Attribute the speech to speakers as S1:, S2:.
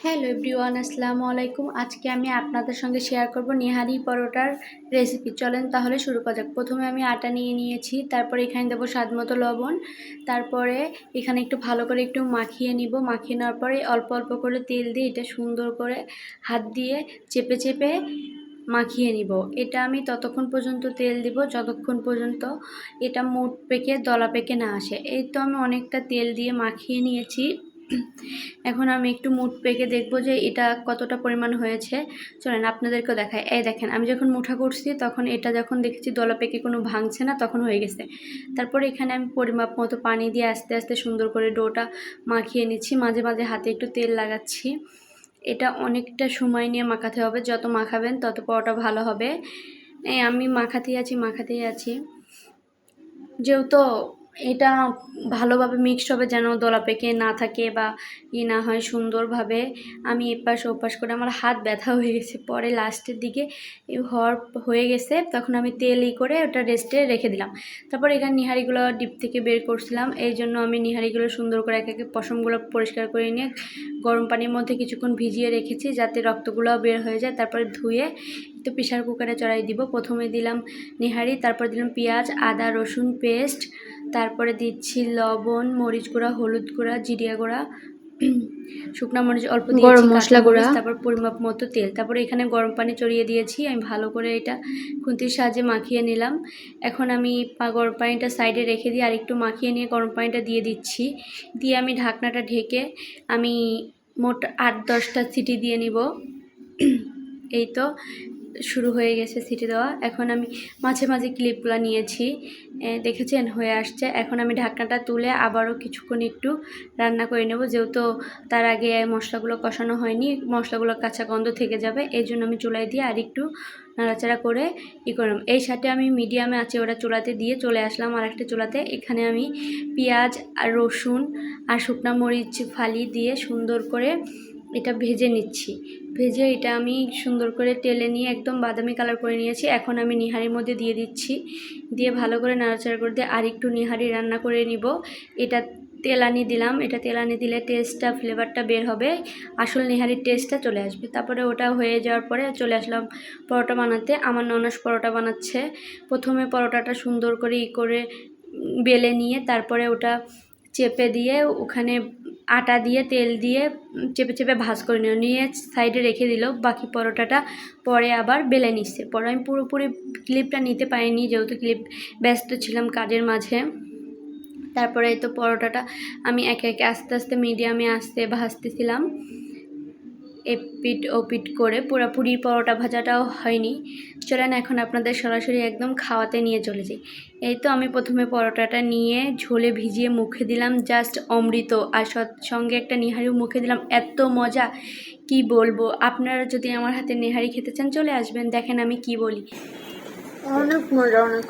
S1: Hello everyone, আসসালামু আলাইকুম। আজকে আমি আপনাদের সঙ্গে শেয়ার করব নিহারি পরোটার রেসিপি। চলেন তাহলে শুরু করা যাক। প্রথমে আমি আটা নিয়ে নিয়েছি, তারপরে এখানে দেবো স্বাদমতো লবণ, তারপরে এখানে একটু ভালো করে একটু মাখিয়ে নিব। মাখিয়ে নেওয়ার পরে অল্প অল্প করে তেল দিয়ে এটা সুন্দর করে হাত দিয়ে চেপে চেপে মাখিয়ে নিব। এটা আমি ততক্ষণ পর্যন্ত তেল দিব যতক্ষণ পর্যন্ত এটা মুঠ পেকে দলা পেকে না আসে। এই তো আমি অনেকটা তেল দিয়ে মাখিয়ে নিয়েছি। এখন আমি একটু মুঠ পেকে দেখবো যে এটা কতটা পরিমাণ হয়েছে। চলেন আপনাদেরকেও দেখাই। এই দেখেন, আমি যখন মুঠা করছি তখন এটা যখন দেখেছি দলা পেকে কোনো ভাঙছে না, তখন হয়ে গেছে। তারপরে এখানে আমি পরিমাপ মতো পানি দিয়ে আস্তে আস্তে সুন্দর করে ডোটা মাখিয়ে নিচ্ছি। মাঝে মাঝে হাতে একটু তেল লাগাচ্ছি। এটা অনেকটা সময় নিয়ে মাখাতে হবে, যত মাখাবেন তত পরোটা ভালো হবে। আমি মাখাতেই আছি যেহেতু এটা ভালোভাবে মিক্সড হবে, যেন দলা পেকে না থাকে বা না হয় সুন্দরভাবে। আমি এপাশ ওপাশ করে আমার হাত ব্যথা হয়ে গেছে, পরে লাস্টের দিকে হয়ে গেছে তখন আমি তেল করে ওটা রেস্টে রেখে দিলাম। তারপর এখানে নিহারিগুলো ডিপ থেকে বের করছিলাম, এই জন্য আমি নিহারিগুলো সুন্দর করে এক একে পশমগুলো পরিষ্কার করে নিয়ে গরম পানির মধ্যে কিছুক্ষণ ভিজিয়ে রেখেছি যাতে রক্তগুলো বের হয়ে যায়। তারপরে ধুয়ে তো প্রেশার কুকারে চড়াই দিব। প্রথমে দিলাম নিহারি, তারপর দিলাম পেঁয়াজ, আদা, রসুন পেস্ট, তারপরে দিচ্ছি লবণ, মরিচ গুঁড়া, হলুদ গুঁড়া, জিরিয়া গুঁড়া, শুকনো মরিচ অল্প দিয়েছি, গরম মশলা গুঁড়া, তারপর পরিমাপ মতো তেল। তারপরে এখানে গরম পানি চড়িয়ে দিয়েছি। আমি ভালো করে এটা খুন্তির সাহায্যে মাখিয়ে নিলাম। এখন আমি গরম পানিটা সাইডে রেখে দিয়ে আরেকটু মাখিয়ে নিয়ে গরম পানিটা দিয়ে দিচ্ছি। দিয়ে আমি ঢাকনাটা ঢেকে আমি মোট 8-10টা সিটি দিয়ে নিব। এই তো শুরু হয়ে গেছে সিটি দেওয়া। এখন আমি মাঝে মাঝে ক্লিপগুলো নিয়েছি, দেখেছেন হয়ে আসছে। এখন আমি ঢাকনাটা তুলে আবারও কিছুক্ষণ একটু রান্না করে নেব, যেহেতু তার আগে মশলাগুলো কষানো হয়নি, মশলাগুলো কাঁচা গন্ধ থেকে যাবে। এই জন্য আমি চুলায় দিয়ে আর একটু নাড়াচাড়া করে করলাম। এই সাথে আমি মিডিয়ামে আছে ওটা চুলাতে দিয়ে চলে আসলাম আর একটা চুলাতে। এখানে আমি পেঁয়াজ আর রসুন আর শুকনো মরিচ ফালি দিয়ে সুন্দর করে এটা ভেজে নিচ্ছি। ভেজে এটা আমি সুন্দর করে তেলে নিয়ে একদম বাদামি কালার করে নিয়েছি। এখন আমি নিহারির মধ্যে দিয়ে দিচ্ছি, দিয়ে ভালো করে নাড়াচাড়া করে দিয়ে আর একটু নিহারি রান্না করে নিব। এটা তেলানি দিলাম, এটা তেলানি দিলে টেস্টটা ফ্লেভারটা বের হবে, আসল নিহারির টেস্টটা চলে আসবে। তারপরে ওটা হয়ে যাওয়ার পরে চলে আসলাম পরোটা বানাতে। আমার ননস পরোটা বানাচ্ছে। প্রথমে পরোটাটা সুন্দর করে বেলে নিয়ে তারপরে ওটা চেপে দিয়ে ওখানে আটা দিয়ে তেল দিয়ে চেপে চেপে ভাঁজ করে নিয়ে সাইডে রেখে দিল। বাকি পরোটাটা পরে আবার বেলে নিচ্ছে। পরে আমি পুরোপুরি ক্লিপটা নিতে পারিনি, যেহেতু ব্যস্ত ছিলাম কাজের মাঝে। তারপরে এই তো পরোটাটা আমি একে একে আস্তে আস্তে মিডিয়ামে ভাজতেছিলাম, এপিট ওপিট করে। পুরোপুরি পরোটা ভাজাটাও হয়নি। চলেন এখন আপনাদের সরাসরি একদম খাওয়াতে নিয়ে চলে যাই। এই তো আমি প্রথমে পরোটাটা নিয়ে ঝোলে ভিজিয়ে মুখে দিলাম, জাস্ট অমৃত। আর সঙ্গে একটা নিহারিও মুখে দিলাম, এত মজা কি বলবো। আপনারা যদি আমার হাতে নিহারি খেতে চান চলে আসবেন, দেখেন আমি কি বলি।
S2: অনেক মজা, অনেক।